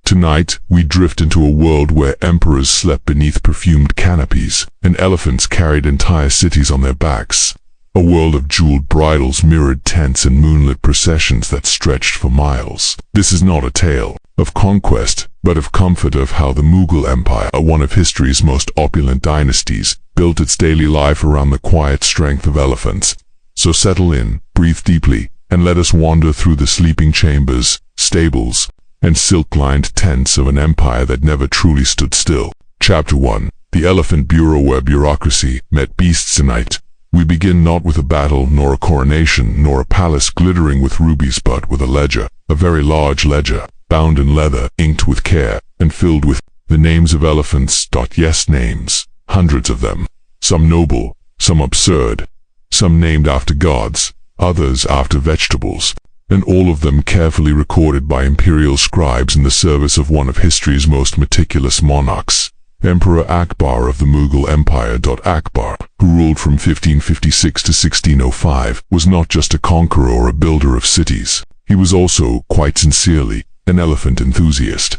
Tonight, we drift into a world where emperors slept beneath perfumed canopies, and elephants carried entire cities on their backs. A world of jeweled bridles, mirrored tents, and moonlit processions that stretched for miles. This is not a tale of conquest, but of comfort, of how the Mughal Empire, one of history's most opulent dynasties, built its daily life around the quiet strength of elephants. So settle in, breathe deeply, and let us wander through the sleeping chambers, stables, and silk-lined tents of an empire that never truly stood still. Chapter 1. The Elephant Bureau, where bureaucracy met beasts tonight. We begin not with a battle, nor a coronation, nor a palace glittering with rubies, but with a ledger, a very large ledger, bound in leather, inked with care, and filled with the names of elephants. Yes, names, hundreds of them, some noble, some absurd, some named after gods, others after vegetables, and all of them carefully recorded by imperial scribes in the service of one of history's most meticulous monarchs, Emperor Akbar of the Mughal Empire. Akbar, who ruled from 1556 to 1605, was not just a conqueror or a builder of cities. He was also, quite sincerely, an elephant enthusiast.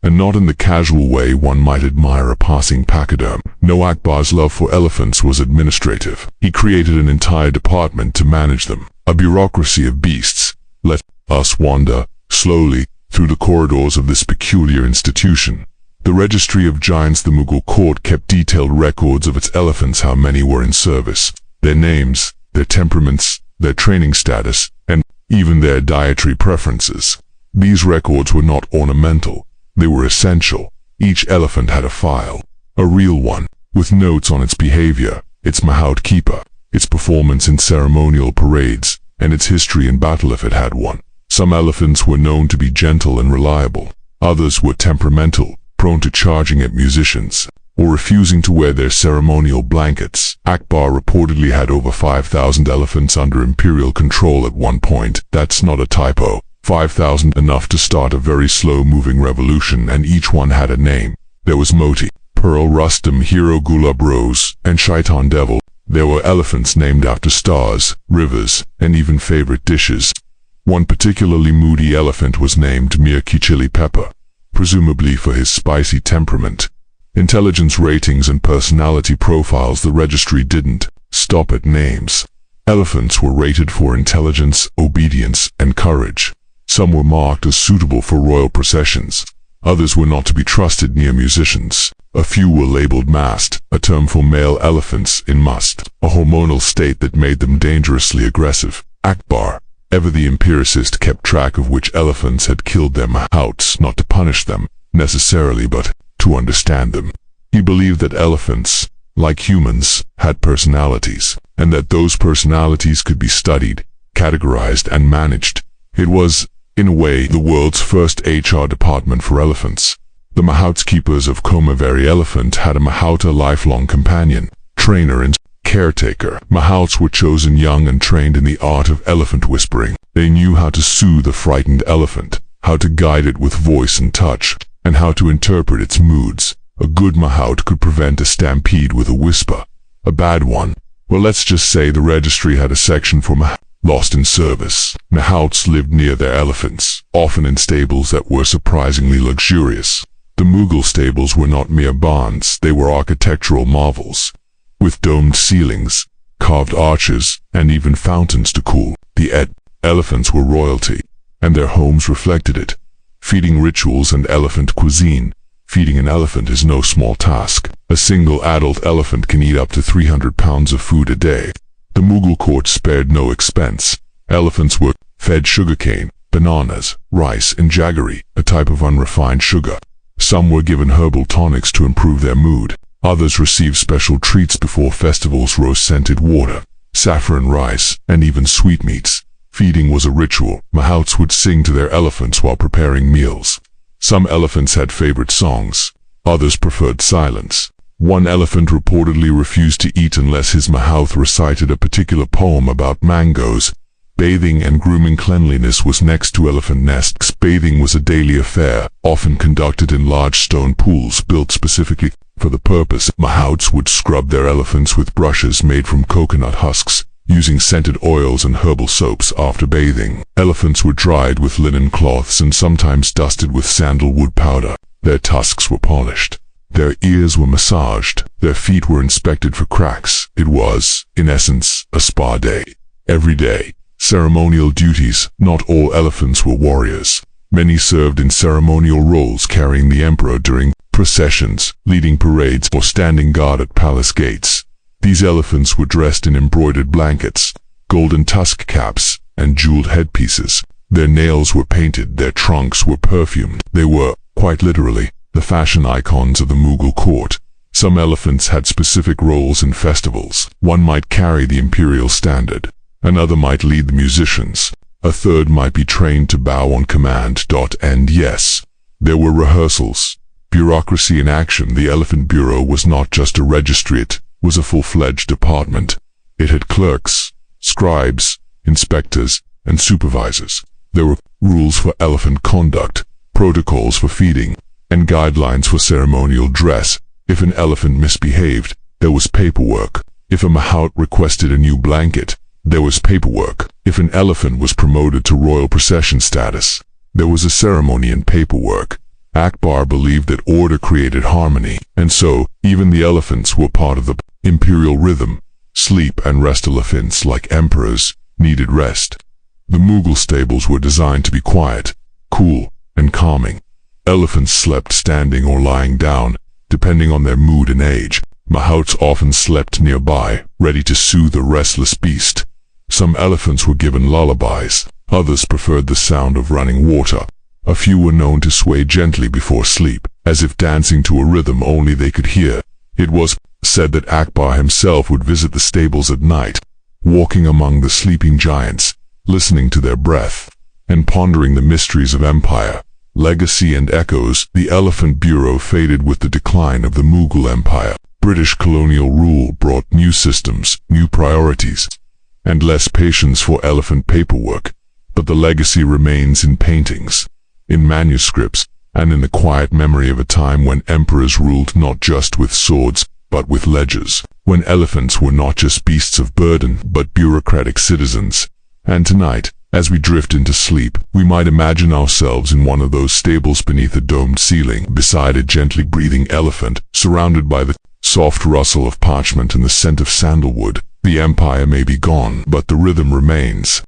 And not in the casual way one might admire a passing pachyderm. No, Akbar's love for elephants was administrative. He created an entire department to manage them, a bureaucracy of beasts. Let us wander, slowly, through the corridors of this peculiar institution. The registry of giants. The Mughal court kept detailed records of its elephants, how many were in service, their names, their temperaments, their training status, and even their dietary preferences. These records were not ornamental, they were essential. Each elephant had a file, a real one, with notes on its behavior, its mahout keeper, its performance in ceremonial parades, and its history in battle if it had one. Some elephants were known to be gentle and reliable. Others were temperamental, prone to charging at musicians, or refusing to wear their ceremonial blankets. Akbar reportedly had over 5,000 elephants under imperial control at one point. That's not a typo. 5,000, enough to start a very slow-moving revolution, and each one had a name. There was Moti, Pearl, Rustam, Hero, Gulab, Rose, and Shaitan, Devil. There were elephants named after stars, rivers, and even favorite dishes. One particularly moody elephant was named Mirchi Chili Pepper, presumably for his spicy temperament. Intelligence ratings and personality profiles. The registry didn't stop at names. Elephants were rated for intelligence, obedience, and courage. Some were marked as suitable for royal processions. Others were not to be trusted near musicians. A few were labeled mast, a term for male elephants in must, a hormonal state that made them dangerously aggressive. Akbar, ever the empiricist, kept track of which elephants had killed their mahouts, not to punish them, necessarily, but to understand them. He believed that elephants, like humans, had personalities, and that those personalities could be studied, categorized, and managed. It was, in a way, the world's first HR department for elephants. The mahouts keepers of Komaveri elephant had a mahout, a lifelong companion, trainer, and caretaker. Mahouts were chosen young and trained in the art of elephant whispering. They knew how to soothe a frightened elephant, how to guide it with voice and touch, and how to interpret its moods. A good mahout could prevent a stampede with a whisper. A bad one, well, let's just say the registry had a section for lost in service. Mahouts lived near their elephants, often in stables that were surprisingly luxurious. The Mughal stables were not mere barns, they were architectural marvels, with domed ceilings, carved arches, and even fountains to cool. The elephants were royalty, and their homes reflected it. Feeding rituals and elephant cuisine. Feeding an elephant is no small task. A single adult elephant can eat up to 300 pounds of food a day. The Mughal court spared no expense. Elephants were fed sugarcane, bananas, rice, and jaggery, a type of unrefined sugar. Some were given herbal tonics to improve their mood. Others received special treats before festivals: rose-scented water, saffron rice, and even sweetmeats. Feeding was a ritual. Mahouts would sing to their elephants while preparing meals. Some elephants had favorite songs. Others preferred silence. One elephant reportedly refused to eat unless his mahout recited a particular poem about mangoes. Bathing and grooming. Cleanliness was next to elephant nests. Bathing was a daily affair, often conducted in large stone pools built specifically for the purpose. Mahouts would scrub their elephants with brushes made from coconut husks, using scented oils and herbal soaps after bathing. Elephants were dried with linen cloths and sometimes dusted with sandalwood powder. Their tusks were polished. Their ears were massaged. Their feet were inspected for cracks. It was, in essence, a spa day. Every day, ceremonial duties. Not all elephants were warriors. Many served in ceremonial roles, carrying the emperor during processions, leading parades, or standing guard at palace gates. These elephants were dressed in embroidered blankets, golden tusk caps, and jeweled headpieces. Their nails were painted, their trunks were perfumed. They were, quite literally, the fashion icons of the Mughal court. Some elephants had specific roles in festivals. One might carry the imperial standard. Another might lead the musicians. A third might be trained to bow on command. And yes, there were rehearsals. Bureaucracy in action. The Elephant Bureau was not just a registry, it was a full-fledged department. It had clerks, scribes, inspectors, and supervisors. There were rules for elephant conduct, protocols for feeding, and guidelines for ceremonial dress. If an elephant misbehaved, there was paperwork. If a mahout requested a new blanket, there was paperwork. If an elephant was promoted to royal procession status, there was a ceremony and paperwork. Akbar believed that order created harmony, and so, even the elephants were part of the imperial rhythm. Sleep and rest. Elephants, like emperors, needed rest. The Mughal stables were designed to be quiet, cool, and calming. Elephants slept standing or lying down, depending on their mood and age. Mahouts often slept nearby, ready to soothe a restless beast. Some elephants were given lullabies. Others preferred the sound of running water. A few were known to sway gently before sleep, as if dancing to a rhythm only they could hear. It was said that Akbar himself would visit the stables at night, walking among the sleeping giants, listening to their breath, and pondering the mysteries of empire. Legacy and echoes. The Elephant Bureau faded with the decline of the Mughal Empire. British colonial rule brought new systems, new priorities, and less patience for elephant paperwork, but the legacy remains in paintings, in manuscripts, and in the quiet memory of a time when emperors ruled not just with swords, but with ledgers, when elephants were not just beasts of burden, but bureaucratic citizens. And tonight, as we drift into sleep, we might imagine ourselves in one of those stables beneath a domed ceiling, beside a gently breathing elephant, surrounded by the soft rustle of parchment and the scent of sandalwood. The empire may be gone, but the rhythm remains.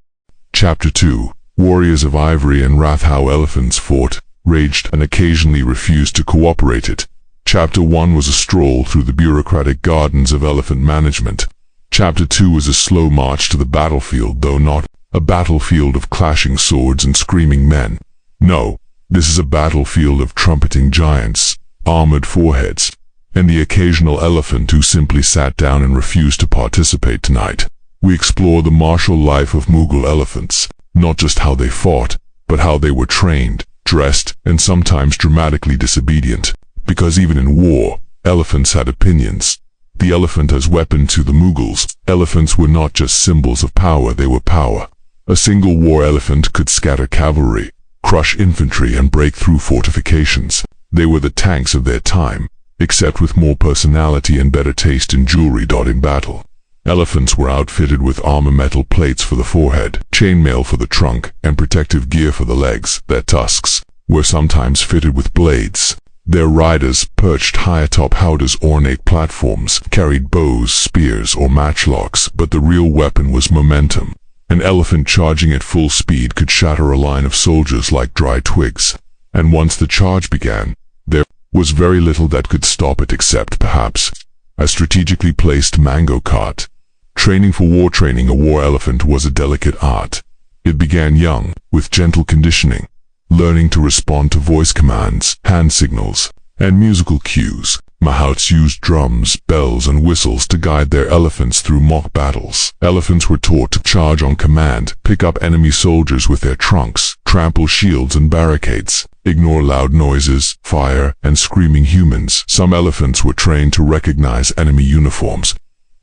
Chapter 2. Warriors of ivory and wrath. How elephants fought, raged, and occasionally refused to cooperate. It. Chapter 1 was a stroll through the bureaucratic gardens of elephant management. Chapter 2 was a slow march to the battlefield, though not a battlefield of clashing swords and screaming men. No, this is a battlefield of trumpeting giants, armored foreheads, and the occasional elephant who simply sat down and refused to participate. Tonight, we explore the martial life of Mughal elephants, not just how they fought, but how they were trained, dressed, and sometimes dramatically disobedient. Because even in war, elephants had opinions. The elephant as weapon. To the Mughals, elephants were not just symbols of power, they were power. A single war elephant could scatter cavalry, crush infantry, and break through fortifications. They were the tanks of their time, except with more personality and better taste in jewelry. In battle, elephants were outfitted with armor, metal plates for the forehead, chainmail for the trunk, and protective gear for the legs. Their tusks were sometimes fitted with blades. Their riders, perched high atop howdahs, ornate platforms, carried bows, spears, or matchlocks, but the real weapon was momentum. An elephant charging at full speed could shatter a line of soldiers like dry twigs. And once the charge began, there was very little that could stop it except, perhaps, a strategically placed mango cart. Training for war. Training a war elephant was a delicate art. It began young, with gentle conditioning, learning to respond to voice commands, hand signals, and musical cues. Mahouts used drums, bells, and whistles to guide their elephants through mock battles. Elephants were taught to charge on command, pick up enemy soldiers with their trunks, trample shields and barricades, ignore loud noises, fire, and screaming humans. Some elephants were trained to recognize enemy uniforms.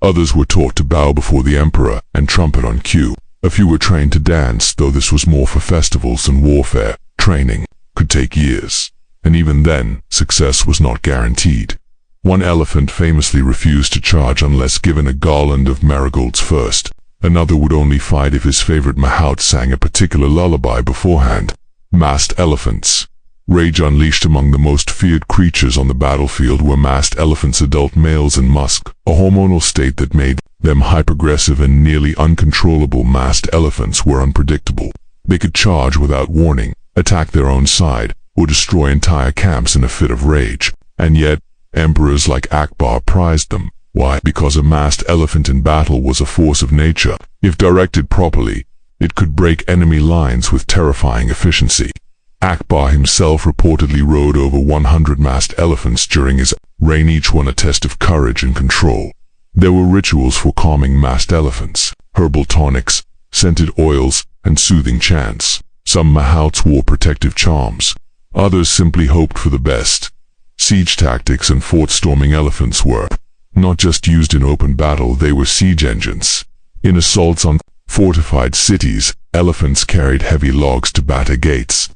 Others were taught to bow before the emperor and trumpet on cue. A few were trained to dance, though this was more for festivals than warfare. Training could take years, and even then, success was not guaranteed. One elephant famously refused to charge unless given a garland of marigolds first. Another would only fight if his favorite mahout sang a particular lullaby beforehand. Masked elephants. Rage unleashed among the most feared creatures on the battlefield were masked elephants, adult males and musk, a hormonal state that made them hyperaggressive and nearly uncontrollable. Masked elephants were unpredictable. They could charge without warning, attack their own side, or destroy entire camps in a fit of rage. And yet, emperors like Akbar prized them. Why? Because a masked elephant in battle was a force of nature. If directed properly, it could break enemy lines with terrifying efficiency. Akbar himself reportedly rode over 100 masked elephants during his reign, each one a test of courage and control. There were rituals for calming masked elephants, herbal tonics, scented oils, and soothing chants. Some mahouts wore protective charms. Others simply hoped for the best. Siege tactics and fort-storming elephants were not just used in open battle, they were siege engines. In assaults on fortified cities, elephants carried heavy logs to batter gates,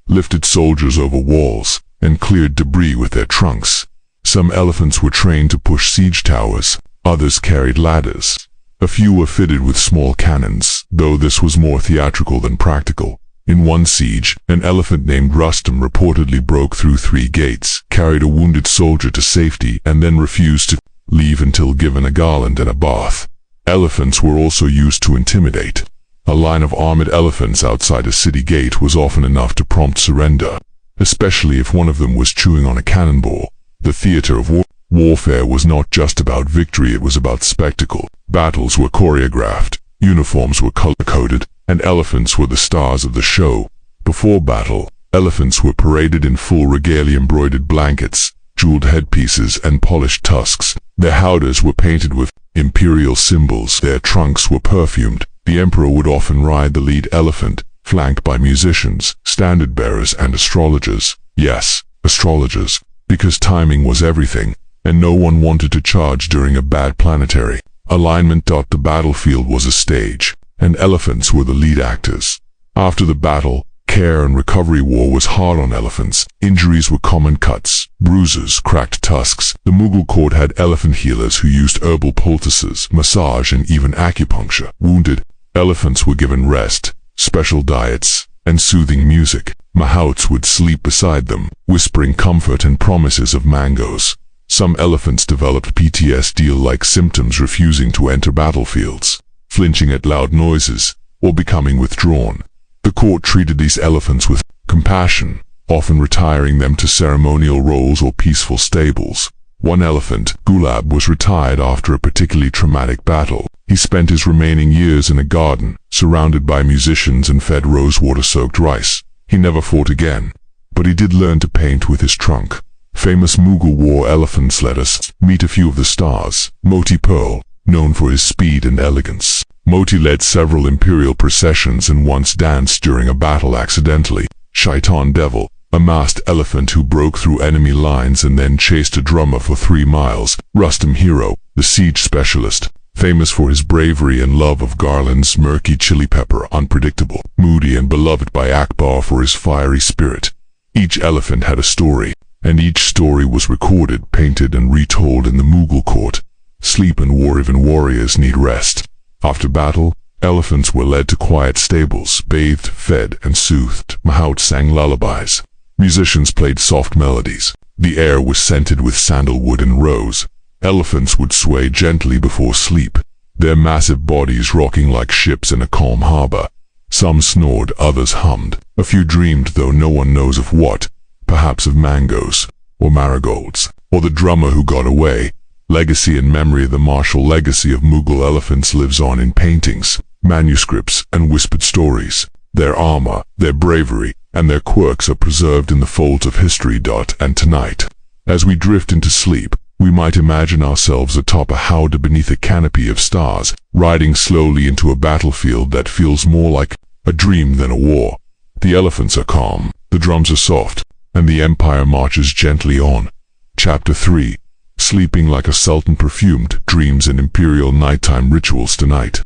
lifted soldiers over walls, and cleared debris with their trunks. Some elephants were trained to push siege towers, others carried ladders. A few were fitted with small cannons, though this was more theatrical than practical. In one siege, an elephant named Rustam reportedly broke through 3 gates, carried a wounded soldier to safety, and then refused to leave until given a garland and a bath. Elephants were also used to intimidate. A line of armored elephants outside a city gate was often enough to prompt surrender, especially if one of them was chewing on a cannonball. The theater of warfare was not just about victory, it was about spectacle. Battles were choreographed, uniforms were color-coded, and elephants were the stars of the show. Before battle, elephants were paraded in full regalia, embroidered blankets, jeweled headpieces, and polished tusks. Their howdahs were painted with imperial symbols. Their trunks were perfumed. The emperor would often ride the lead elephant, flanked by musicians, standard-bearers, and astrologers. Yes, astrologers, because timing was everything, and no one wanted to charge during a bad planetary alignment. The battlefield was a stage, and elephants were the lead actors. After the battle, care and recovery war was hard on elephants. Injuries were common: cuts, bruises, cracked tusks. The Mughal court had elephant healers who used herbal poultices, massage, and even acupuncture. Wounded elephants were given rest, special diets, and soothing music. Mahouts would sleep beside them, whispering comfort and promises of mangoes. Some elephants developed PTSD-like symptoms, refusing to enter battlefields, flinching at loud noises, or becoming withdrawn. The court treated these elephants with compassion, often retiring them to ceremonial roles or peaceful stables. One elephant, Gulab, was retired after a particularly traumatic battle. He spent his remaining years in a garden, surrounded by musicians and fed rosewater-soaked rice. He never fought again, but he did learn to paint with his trunk. Famous Mughal war elephants. Let us meet a few of the stars. Moti Pearl, known for his speed and elegance. Moti led several imperial processions and once danced during a battle accidentally. Shaitan Devil, a masked elephant who broke through enemy lines and then chased a drummer for 3 miles. Rustam Hero, the siege specialist, famous for his bravery and love of garlands. Murky Chili Pepper, unpredictable, moody, and beloved by Akbar for his fiery spirit. Each elephant had a story, and each story was recorded, painted, and retold in the Mughal court. Sleep and war. Even warriors need rest. After battle, elephants were led to quiet stables, bathed, fed, and soothed. Mahouts sang lullabies. Musicians played soft melodies. The air was scented with sandalwood and rose. Elephants would sway gently before sleep, their massive bodies rocking like ships in a calm harbor. Some snored, others hummed. A few dreamed, though no one knows of what, perhaps of mangoes, or marigolds, or the drummer who got away. Legacy and memory. The martial legacy of Mughal elephants lives on in paintings, manuscripts, and whispered stories. Their armor, their bravery, and their quirks are preserved in the folds of history. And tonight, as we drift into sleep, we might imagine ourselves atop a howdah beneath a canopy of stars, riding slowly into a battlefield that feels more like a dream than a war. The elephants are calm, the drums are soft, and the empire marches gently on. Chapter 3. Sleeping like a sultan. Perfumed dreams and imperial nighttime rituals. Tonight,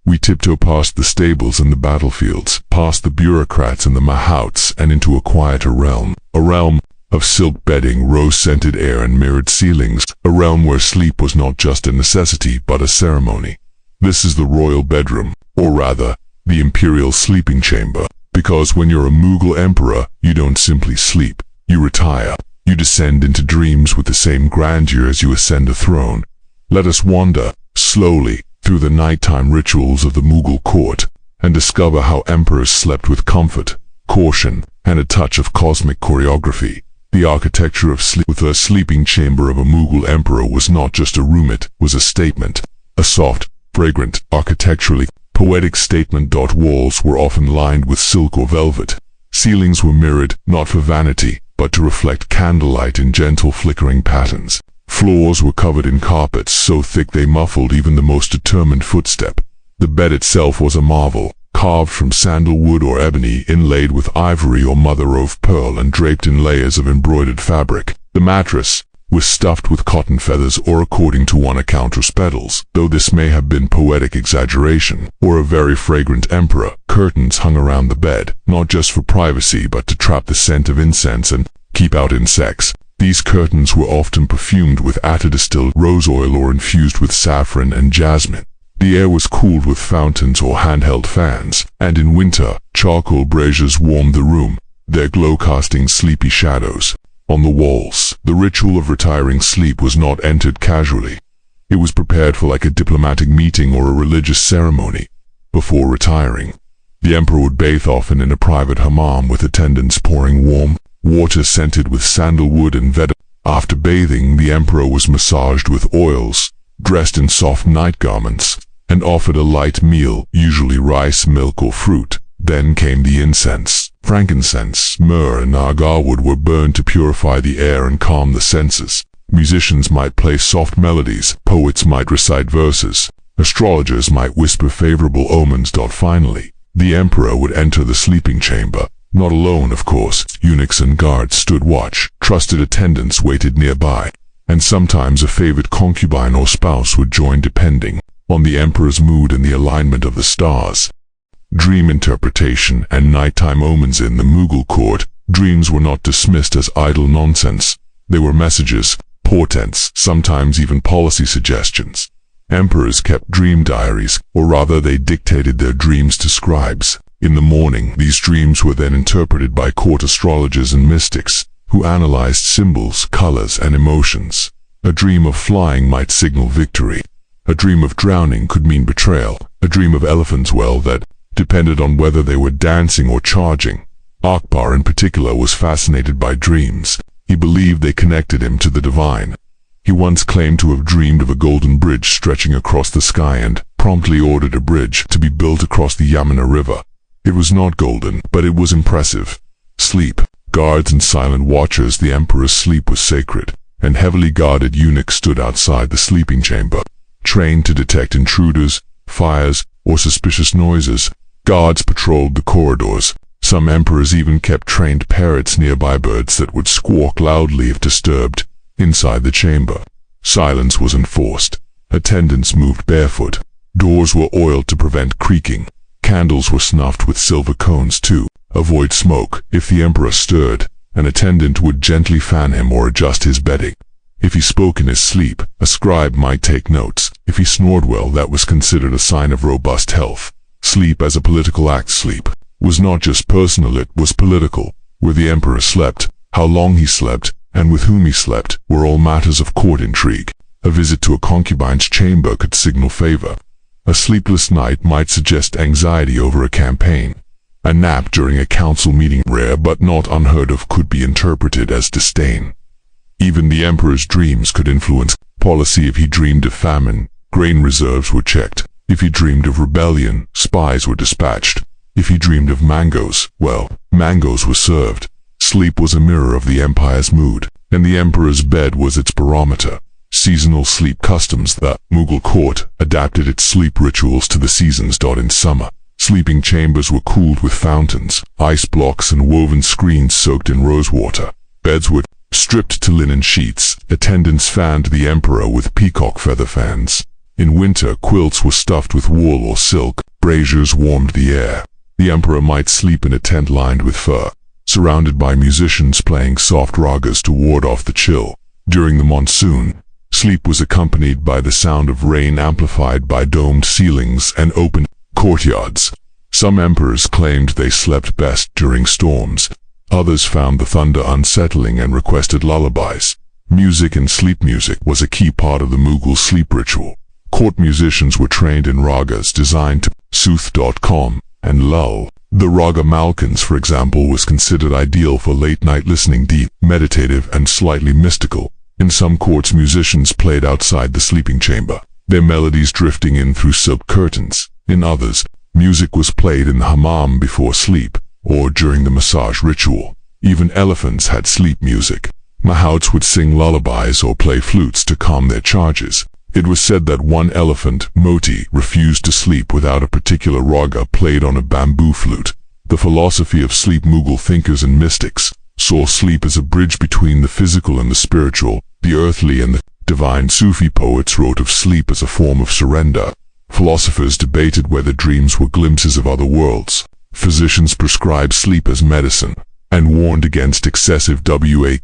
we tiptoe past the stables and the battlefields, past the bureaucrats and the mahouts, and into a quieter realm. A realm of silk bedding, rose-scented air, and mirrored ceilings. A realm where sleep was not just a necessity, but a ceremony. This is the royal bedroom, or rather, the imperial sleeping chamber, because when you're a Mughal emperor, you don't simply sleep, you retire. You descend into dreams with the same grandeur as you ascend a throne. Let us wander, slowly, through the nighttime rituals of the Mughal court, and discover how emperors slept with comfort, caution, and a touch of cosmic choreography. The architecture of sleep with the sleeping chamber of a Mughal emperor was not just a room, it was a statement. A soft, fragrant, architecturally poetic statement. Walls were often lined with silk or velvet. Ceilings were mirrored, not for vanity, but to reflect candlelight in gentle flickering patterns. Floors were covered in carpets so thick they muffled even the most determined footstep. The bed itself was a marvel, carved from sandalwood or ebony, inlaid with ivory or mother-of-pearl and draped in layers of embroidered fabric. The mattress was stuffed with cotton feathers, or according to one account, petals, though this may have been poetic exaggeration, or a very fragrant emperor. Curtains hung around the bed, not just for privacy but to trap the scent of incense and keep out insects. These curtains were often perfumed with attar-distilled rose oil or infused with saffron and jasmine. The air was cooled with fountains or handheld fans, and in winter, charcoal braziers warmed the room, their glow casting sleepy shadows on the walls. The ritual of retiring sleep was not entered casually. It was prepared for like a diplomatic meeting or a religious ceremony. Before retiring, the emperor would bathe, often in a private hammam with attendants pouring warm water scented with sandalwood and veda. After bathing, the emperor was massaged with oils, dressed in soft night garments, and offered a light meal, usually rice, milk, or fruit. Then came the incense. Frankincense, myrrh, and agarwood were burned to purify the air and calm the senses. Musicians might play soft melodies, poets might recite verses, astrologers might whisper favorable omens. Finally, the emperor would enter the sleeping chamber. Not alone, of course. Eunuchs and guards stood watch, trusted attendants waited nearby, and sometimes a favored concubine or spouse would join, depending on the emperor's mood and the alignment of the stars. Dream interpretation and nighttime omens. In the Mughal court, dreams were not dismissed as idle nonsense. They were messages, portents, sometimes even policy suggestions. Emperors kept dream diaries, or rather they dictated their dreams to scribes. In the morning, these dreams were then interpreted by court astrologers and mystics, who analyzed symbols, colors, and emotions. A dream of flying might signal victory. A dream of drowning could mean betrayal. A dream of elephants, well, that depended on whether they were dancing or charging. Akbar in particular was fascinated by dreams. He believed they connected him to the divine. He once claimed to have dreamed of a golden bridge stretching across the sky and promptly ordered a bridge to be built across the Yamuna River. It was not golden, but it was impressive. Sleep. Guards and silent watchers. The emperor's sleep was sacred, and heavily guarded eunuchs stood outside the sleeping chamber, trained to detect intruders, fires, or suspicious noises. Guards patrolled the corridors. Some emperors even kept trained parrots nearby, birds that would squawk loudly if disturbed. Inside the chamber, silence was enforced. Attendants moved barefoot. Doors were oiled to prevent creaking. Candles were snuffed with silver cones to avoid smoke. If the emperor stirred, an attendant would gently fan him or adjust his bedding. If he spoke in his sleep, a scribe might take notes. If he snored well, that was considered a sign of robust health. Sleep as a political act. Sleep was not just personal, it was political. Where the emperor slept, how long he slept, and with whom he slept, were all matters of court intrigue. A visit to a concubine's chamber could signal favor. A sleepless night might suggest anxiety over a campaign. A nap during a council meeting, rare but not unheard of, could be interpreted as disdain. Even the emperor's dreams could influence policy. If he dreamed of famine, grain reserves were checked. If he dreamed of rebellion, spies were dispatched. If he dreamed of mangoes, well, mangoes were served. Sleep was a mirror of the empire's mood, and the emperor's bed was its barometer. Seasonal sleep customs. The Mughal court adapted its sleep rituals to the seasons. In summer, sleeping chambers were cooled with fountains, ice blocks, and woven screens soaked in rosewater. Beds were stripped to linen sheets. Attendants fanned the emperor with peacock feather fans. In winter, quilts were stuffed with wool or silk. Braziers warmed the air. The emperor might sleep in a tent lined with fur, surrounded by musicians playing soft ragas to ward off the chill. During the monsoon, Sleep was accompanied by the sound of rain amplified by domed ceilings and open courtyards. Some emperors claimed they slept best during storms. Others found the thunder unsettling and requested lullabies. Music and sleep music was a key part of the Mughal sleep ritual. Court musicians were trained in ragas designed to soothe and lull. The raga Malkans, for example, was considered ideal for late-night listening, deep, meditative, and slightly mystical. In some courts, musicians played outside the sleeping chamber, their melodies drifting in through silk curtains. In others, music was played in the hammam before sleep, or during the massage ritual. Even elephants had sleep music. Mahouts would sing lullabies or play flutes to calm their charges. It was said that one elephant, Moti, refused to sleep without a particular raga played on a bamboo flute. The philosophy of sleep Mughal thinkers and mystics saw sleep as a bridge between the physical and the spiritual, the earthly and the divine. Sufi poets wrote of sleep as a form of surrender. Philosophers debated whether dreams were glimpses of other worlds. Physicians prescribed sleep as medicine, and warned against excessive wakefulness.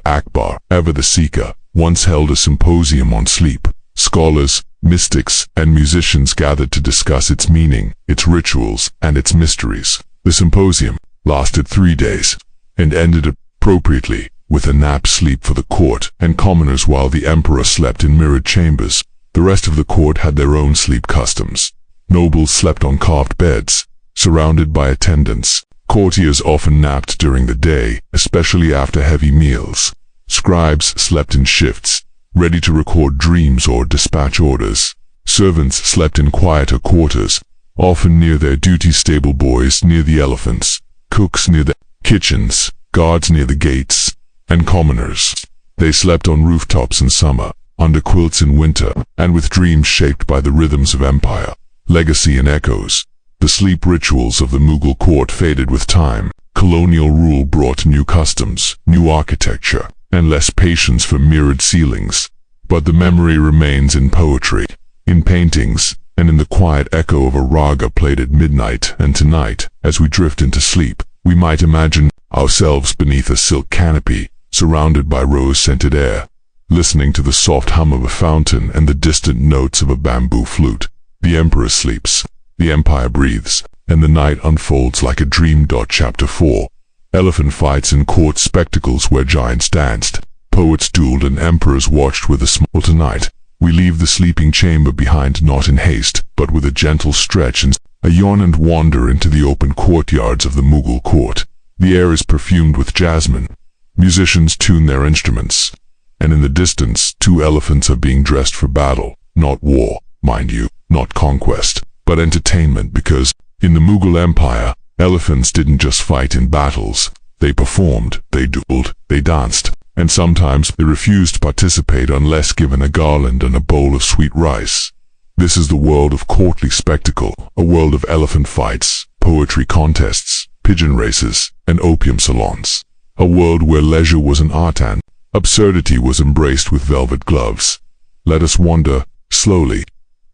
Akbar, ever the seeker, once held a symposium on sleep. Scholars, mystics, and musicians gathered to discuss its meaning, its rituals, and its mysteries. The symposium lasted 3 days, and ended appropriately with a nap sleep for the court and commoners while the emperor slept in mirrored chambers. The rest of the court had their own sleep customs. Nobles slept on carved beds, surrounded by attendants. Courtiers often napped during the day, especially after heavy meals. Scribes slept in shifts, ready to record dreams or dispatch orders. Servants slept in quieter quarters, often near their duty. Stable boys near the elephants, cooks near the kitchens, guards near the gates, and commoners. They slept on rooftops in summer, under quilts in winter, and with dreams shaped by the rhythms of empire, legacy and echoes. The sleep rituals of the Mughal court faded with time. Colonial rule brought new customs, new architecture, and less patience for mirrored ceilings. But the memory remains in poetry, in paintings, and in the quiet echo of a raga played at midnight. And tonight, as we drift into sleep, we might imagine ourselves beneath a silk canopy, surrounded by rose-scented air, listening to the soft hum of a fountain and the distant notes of a bamboo flute. The emperor sleeps, the empire breathes, and the night unfolds like a dream. Chapter 4. Elephant fights in court, spectacles where giants danced, poets dueled and emperors watched with a smile. Tonight, we leave the sleeping chamber behind, not in haste, but with a gentle stretch and a yawn, and wander into the open courtyards of the Mughal court. The air is perfumed with jasmine. Musicians tune their instruments, and in the distance, 2 elephants are being dressed for battle, not war, mind you, not conquest, but entertainment, because in the Mughal Empire, elephants didn't just fight in battles. They performed, they dueled, they danced, and sometimes they refused to participate unless given a garland and a bowl of sweet rice. This is the world of courtly spectacle, a world of elephant fights, poetry contests, pigeon races, and opium salons. A world where leisure was an art and absurdity was embraced with velvet gloves. Let us wander, slowly,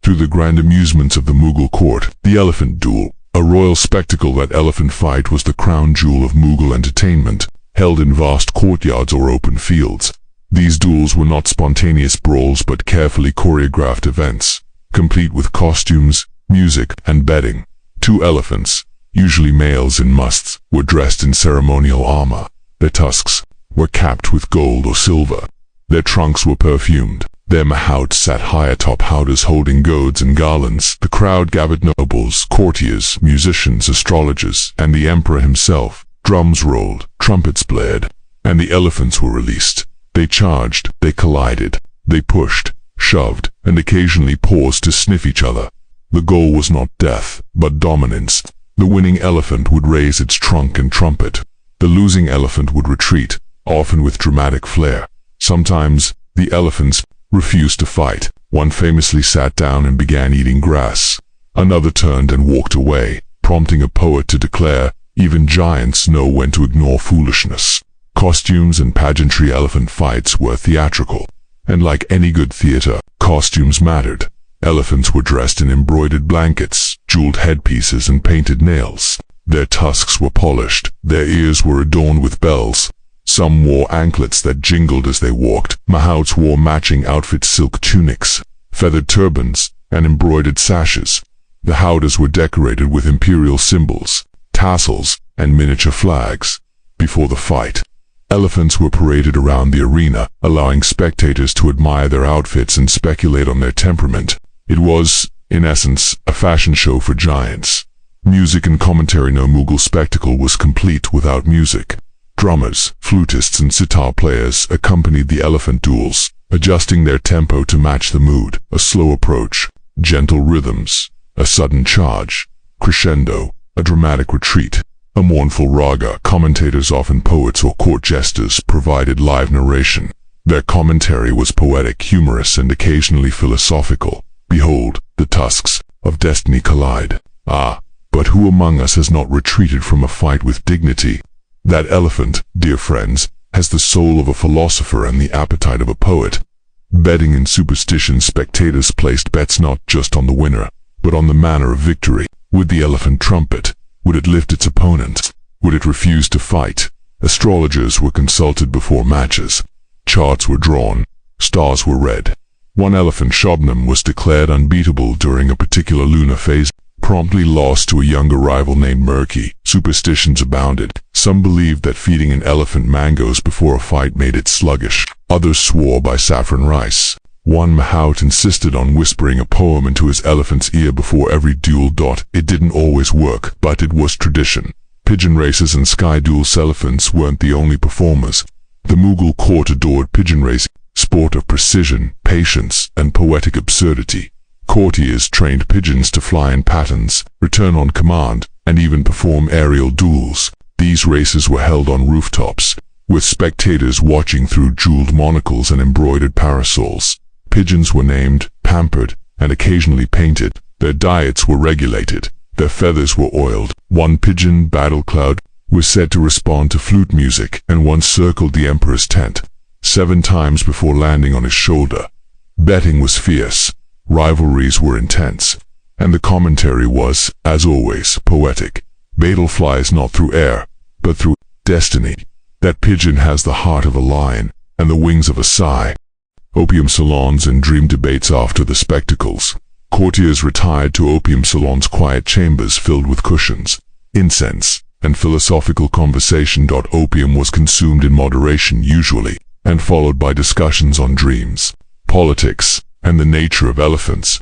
through the grand amusements of the Mughal court. The elephant duel, a royal spectacle. That elephant fight was the crown jewel of Mughal entertainment, held in vast courtyards or open fields. These duels were not spontaneous brawls but carefully choreographed events, complete with costumes, music, and bedding. 2 elephants, usually males in musts, were dressed in ceremonial armor. Their tusks were capped with gold or silver. Their trunks were perfumed. Their mahouts sat high atop howdahs holding goads and garlands. The crowd gathered nobles, courtiers, musicians, astrologers, and the emperor himself. Drums rolled, trumpets blared, and the elephants were released. They charged, they collided, they pushed, shoved, and occasionally paused to sniff each other. The goal was not death, but dominance. The winning elephant would raise its trunk and trumpet. The losing elephant would retreat, often with dramatic flair. Sometimes, the elephants refused to fight. One famously sat down and began eating grass. Another turned and walked away, prompting a poet to declare, "Even giants know when to ignore foolishness." Costumes and pageantry. Elephant fights were theatrical, and like any good theater, costumes mattered. Elephants were dressed in embroidered blankets, jeweled headpieces, and painted nails. Their tusks were polished, their ears were adorned with bells. Some wore anklets that jingled as they walked. Mahouts wore matching outfits, silk tunics, feathered turbans, and embroidered sashes. The howdahs were decorated with imperial symbols, tassels, and miniature flags. Before the fight, elephants were paraded around the arena, allowing spectators to admire their outfits and speculate on their temperament. It was, in essence, a fashion show for giants. Music and commentary. No Mughal spectacle was complete without music. Drummers, flutists, and sitar players accompanied the elephant duels, adjusting their tempo to match the mood. A slow approach, gentle rhythms, a sudden charge, crescendo, a dramatic retreat, a mournful raga. Commentators, often poets or court jesters, provided live narration. Their commentary was poetic, humorous, and occasionally philosophical. Behold, the tusks of destiny collide. Ah, but who among us has not retreated from a fight with dignity? That elephant, dear friends, has the soul of a philosopher and the appetite of a poet. Betting and superstition. Spectators placed bets not just on the winner, but on the manner of victory. Would the elephant trumpet? Would it lift its opponent? Would it refuse to fight? Astrologers were consulted before matches. Charts were drawn. Stars were read. One elephant, Shobnam, was declared unbeatable during a particular lunar phase, promptly lost to a younger rival named Murky. Superstitions abounded. Some believed that feeding an elephant mangoes before a fight made it sluggish. Others swore by saffron rice. One mahout insisted on whispering a poem into his elephant's ear before every duel. It didn't always work, but it was tradition. Pigeon races and sky duels. Elephants weren't the only performers. The Mughal court adored pigeon racing, sport of precision, patience, and poetic absurdity. Courtiers trained pigeons to fly in patterns, return on command, and even perform aerial duels. These races were held on rooftops, with spectators watching through jeweled monocles and embroidered parasols. Pigeons were named, pampered, and occasionally painted. Their diets were regulated. Their feathers were oiled. One pigeon, Battle Cloud, was said to respond to flute music, and once circled the emperor's tent 7 times before landing on his shoulder. Betting was fierce. Rivalries were intense, and the commentary was, as always, poetic. Battle flies not through air, but through destiny. That pigeon has the heart of a lion and the wings of a sigh. Opium salons and dream debates. After the spectacles, courtiers retired to opium salons, quiet chambers filled with cushions, incense, and philosophical conversation. Opium was consumed in moderation usually, and followed by discussions on dreams, politics, and the nature of elephants.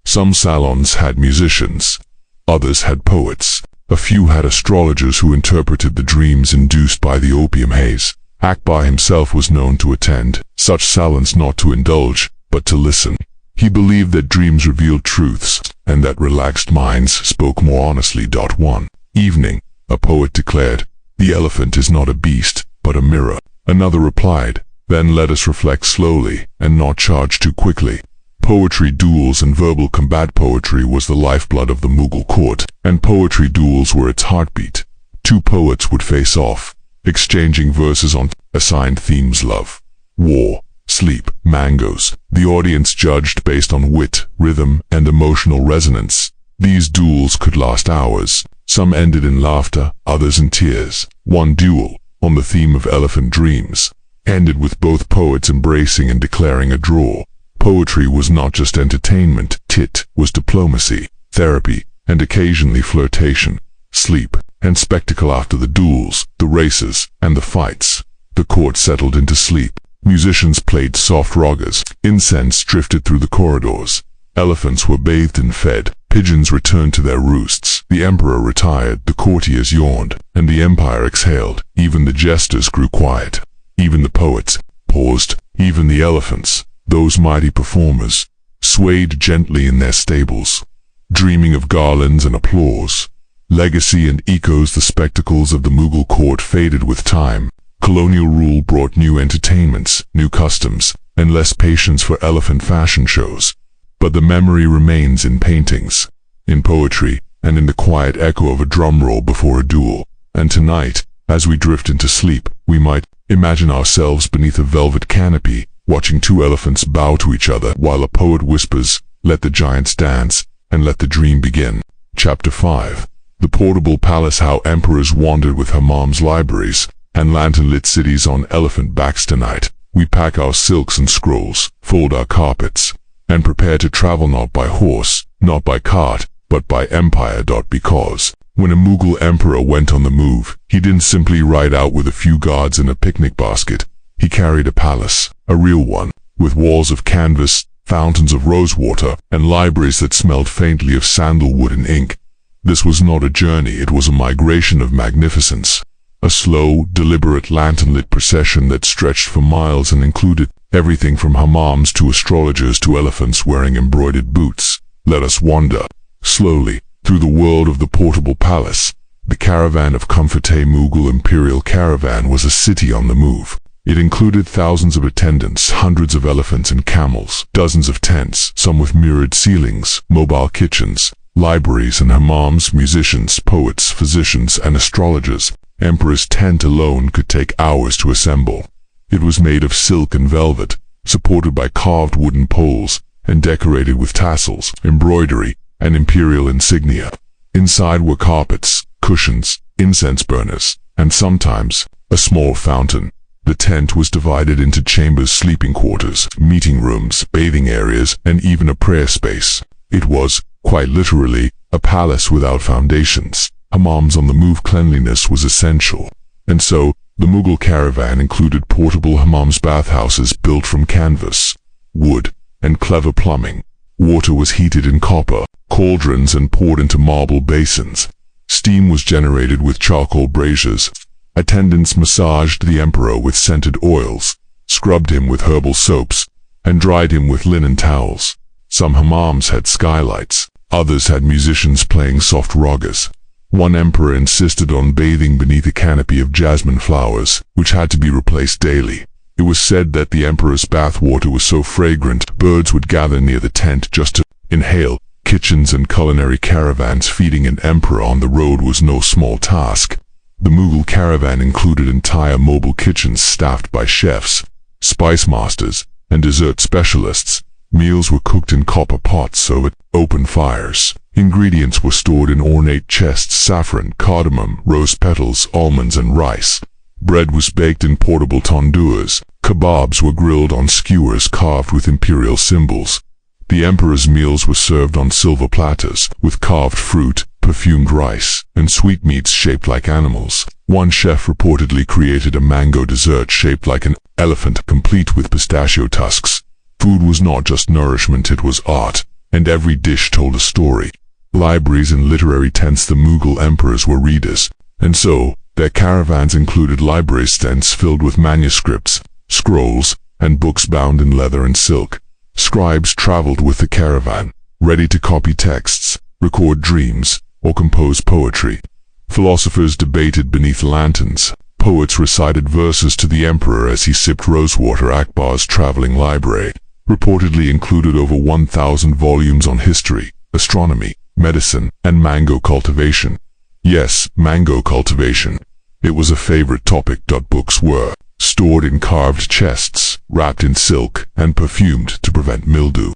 Some salons had musicians, others had poets, a few had astrologers who interpreted the dreams induced by the opium haze. Akbar himself was known to attend such salons, not to indulge, but to listen. He believed that dreams revealed truths, and that relaxed minds spoke more honestly. One evening, a poet declared, "The elephant is not a beast, but a mirror." Another replied, "Then let us reflect slowly, and not charge too quickly." Poetry duels and verbal combat. Poetry was the lifeblood of the Mughal court, and poetry duels were its heartbeat. 2 poets would face off, exchanging verses on assigned themes: love, war, sleep, mangoes. The audience judged based on wit, rhythm, and emotional resonance. These duels could last hours. Some ended in laughter, others in tears. One duel, on the theme of elephant dreams, ended with both poets embracing and declaring a draw. Poetry was not just entertainment, it was diplomacy, therapy, and occasionally flirtation. Sleep and spectacle. After the duels, the races, and the fights, the court settled into sleep. Musicians played soft ragas. Incense drifted through the corridors. Elephants were bathed and fed. Pigeons returned to their roosts. The emperor retired, the courtiers yawned, and the empire exhaled. Even the jesters grew quiet. Even the poets paused. Even the elephants, those mighty performers, swayed gently in their stables, dreaming of garlands and applause. Legacy and echoes. The spectacles of the Mughal court faded with time. Colonial rule brought new entertainments, new customs, and less patience for elephant fashion shows. But the memory remains in paintings, in poetry, and in the quiet echo of a drum roll before a duel. And tonight, as we drift into sleep, we might imagine ourselves beneath a velvet canopy, watching 2 elephants bow to each other while a poet whispers, "Let the giants dance, and let the dream begin." Chapter 5. The portable palace. How emperors wandered with Hammam's libraries. and lantern-lit cities on elephant backs tonight. We pack our silks and scrolls, fold our carpets, and prepare to travel not by horse, not by cart, but by empire. Because when a Mughal emperor went on the move, he didn't simply ride out with a few guards in a picnic basket. He carried a palace, a real one, with walls of canvas, fountains of rosewater, and libraries that smelled faintly of sandalwood and ink. This was not a journey, it was a migration of magnificence. A slow, deliberate lantern-lit procession that stretched for miles and included everything from hammams to astrologers to elephants wearing embroidered boots. Let us wander, slowly, through the world of the portable palace. The caravan of Comfortay Mughal Imperial Caravan was a city on the move. It included thousands of attendants, hundreds of elephants and camels, dozens of tents, some with mirrored ceilings, mobile kitchens, libraries and hammams, musicians, poets, physicians, and astrologers. Emperor's tent alone could take hours to assemble. It was made of silk and velvet, supported by carved wooden poles, and decorated with tassels, embroidery, and imperial insignia. Inside were carpets, cushions, incense burners, and sometimes a small fountain. The tent was divided into chambers, sleeping quarters, meeting rooms, bathing areas, and even a prayer space. It was, quite literally, a palace without foundations. Hammams on the move. Cleanliness was essential. And so, the Mughal caravan included portable hammams, bathhouses built from canvas, wood, and clever plumbing. Water was heated in copper cauldrons and poured into marble basins. Steam was generated with charcoal braziers. Attendants massaged the emperor with scented oils, scrubbed him with herbal soaps, and dried him with linen towels. Some hammams had skylights, others had musicians playing soft ragas. One emperor insisted on bathing beneath a canopy of jasmine flowers, which had to be replaced daily. It was said that the emperor's bath water was so fragrant, birds would gather near the tent just to inhale. Kitchens and culinary caravans. Feeding an emperor on the road was no small task. The Mughal caravan included entire mobile kitchens staffed by chefs, spice masters, and dessert specialists. Meals were cooked in copper pots over open fires. Ingredients were stored in ornate chests: saffron, cardamom, rose petals, almonds, and rice. Bread was baked in portable tandoors. Kebabs were grilled on skewers carved with imperial symbols. The emperor's meals were served on silver platters, with carved fruit, perfumed rice, and sweetmeats shaped like animals. One chef reportedly created a mango dessert shaped like an elephant, complete with pistachio tusks. Food was not just nourishment, it was art, and every dish told a story. Libraries and literary tents. The Mughal emperors were readers, and so, their caravans included library tents filled with manuscripts, scrolls, and books bound in leather and silk. Scribes traveled with the caravan, ready to copy texts, record dreams, or compose poetry. Philosophers debated beneath lanterns. Poets recited verses to the emperor as he sipped rosewater. Akbar's traveling library reportedly included over 1,000 volumes on history, astronomy, medicine, and mango cultivation. Yes, mango cultivation. It was a favorite topic. Books were stored in carved chests, wrapped in silk, and perfumed to prevent mildew.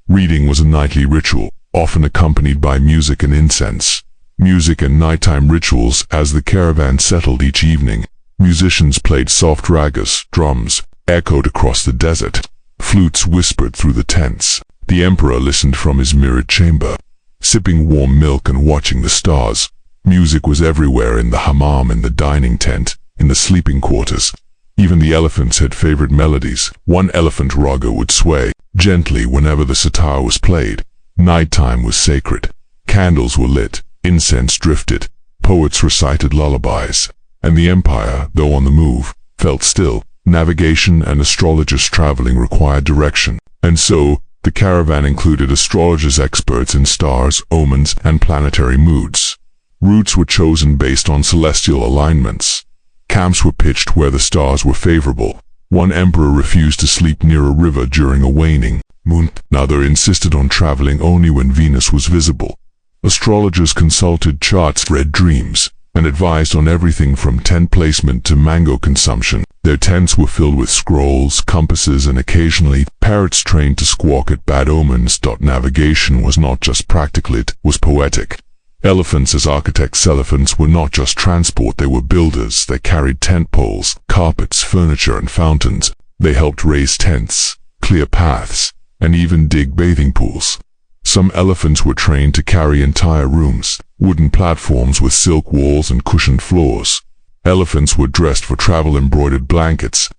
Reading was a nightly ritual, often accompanied by music and incense. Music and nighttime rituals. As the caravan settled each evening, musicians played soft ragas. Drums echoed across the desert. Flutes whispered through the tents. The emperor listened from his mirrored chamber, sipping warm milk and watching the stars. Music was everywhere: in the hammam, in the dining tent, in the sleeping quarters. Even the elephants had favorite melodies. One elephant raga would sway gently whenever the sitar was played. Nighttime was sacred. Candles were lit, incense drifted, poets recited lullabies, and the empire, though on the move, felt still. Navigation and astrologers traveling required direction, and so the caravan included astrologers, experts in stars, omens, and planetary moods. Routes were chosen based on celestial alignments. Camps were pitched where the stars were favorable. One emperor refused to sleep near a river during a waning moon. Another insisted on traveling only when Venus was visible. Astrologers consulted charts, read dreams, and advised on everything from tent placement to mango consumption. Their tents were filled with scrolls, compasses, and occasionally parrots trained to squawk at bad omens. Navigation was not just practical, it was poetic. Elephants as architects. Elephants were not just transport, they were builders. They carried tent poles, carpets, furniture, and fountains. They helped raise tents, clear paths, and even dig bathing pools. Some elephants were trained to carry entire rooms, wooden platforms with silk walls and cushioned floors. Elephants were dressed for travel, embroidered blankets,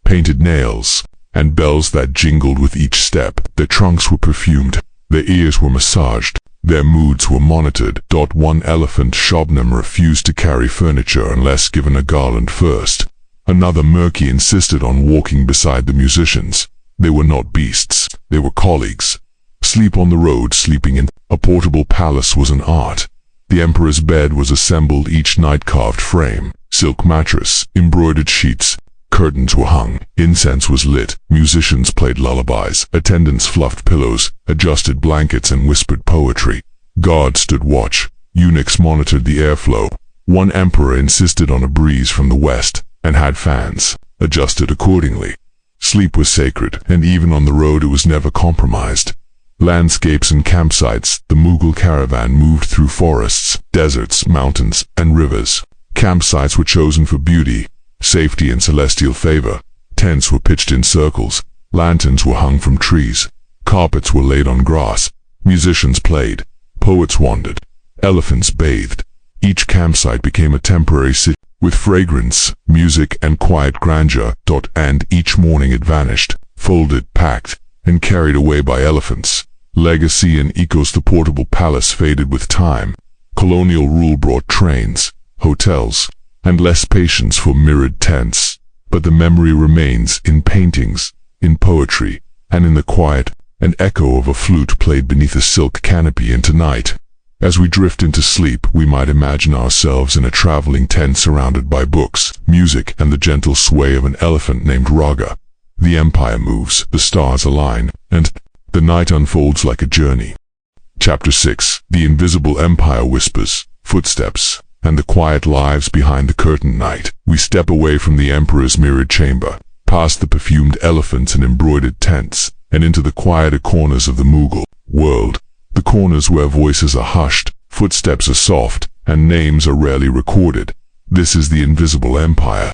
painted nails, and bells that jingled with each step. Their trunks were perfumed, their ears were massaged, their moods were monitored. One elephant, Shobnam, refused to carry furniture unless given a garland first. Another, Murky, insisted on walking beside the musicians. They were not beasts, they were colleagues. Sleep on the road. Sleeping in a portable palace was an art. The emperor's bed was assembled each night, carved frame, silk mattress, embroidered sheets. Curtains were hung, incense was lit, musicians played lullabies, attendants fluffed pillows, adjusted blankets, and whispered poetry. Guards stood watch, eunuchs monitored the airflow. One emperor insisted on a breeze from the west, and had fans, adjusted accordingly. Sleep was sacred, and even on the road it was never compromised. Landscapes and campsites. The Mughal caravan moved through forests, deserts, mountains, and rivers. Campsites were chosen for beauty, safety, and celestial favor. Tents were pitched in circles, lanterns were hung from trees, carpets were laid on grass, musicians played, poets wandered, elephants bathed. Each campsite became a temporary city with fragrance, music, and quiet grandeur. And each morning it vanished, folded, packed, and carried away by elephants. Legacy and ethos. The portable palace faded with time. Colonial rule brought trains, hotels, and less patience for mirrored tents. But the memory remains in paintings, in poetry, and in the quiet, an echo of a flute played beneath a silk canopy. And tonight, as we drift into sleep, we might imagine ourselves in a traveling tent surrounded by books, music, and the gentle sway of an elephant named Raga. The empire moves, the stars align, and the night unfolds like a journey. Chapter 6. The invisible empire. Whispers, footsteps, and the quiet lives behind the curtain. Night. We step away from the emperor's mirrored chamber, past the perfumed elephants and embroidered tents, and into the quieter corners of the Mughal world. The corners where voices are hushed, footsteps are soft, and names are rarely recorded. This is the invisible empire.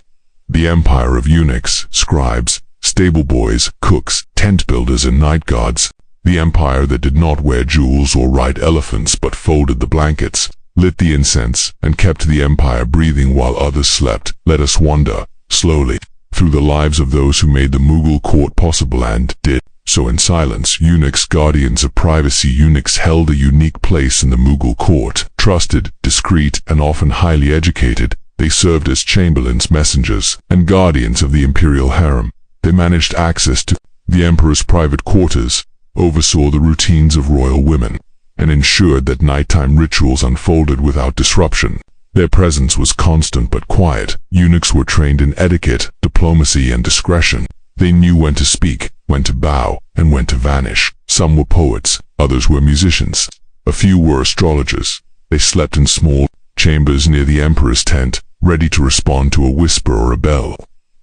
The empire of eunuchs, scribes, stable boys, cooks, tent builders, and night guards. The empire that did not wear jewels or ride elephants but folded the blankets, lit the incense, and kept the empire breathing while others slept. Let us wander, slowly, through the lives of those who made the Mughal court possible and did so in silence. Eunuchs, guardians of privacy. Eunuchs held a unique place in the Mughal court. Trusted, discreet, and often highly educated, they served as chamberlains, messengers, and guardians of the imperial harem. They managed access to the emperor's private quarters, oversaw the routines of royal women, and ensured that nighttime rituals unfolded without disruption. Their presence was constant but quiet. Eunuchs were trained in etiquette, diplomacy, and discretion. They knew when to speak, when to bow, and when to vanish. Some were poets, others were musicians. A few were astrologers. They slept in small chambers near the emperor's tent, ready to respond to a whisper or a bell.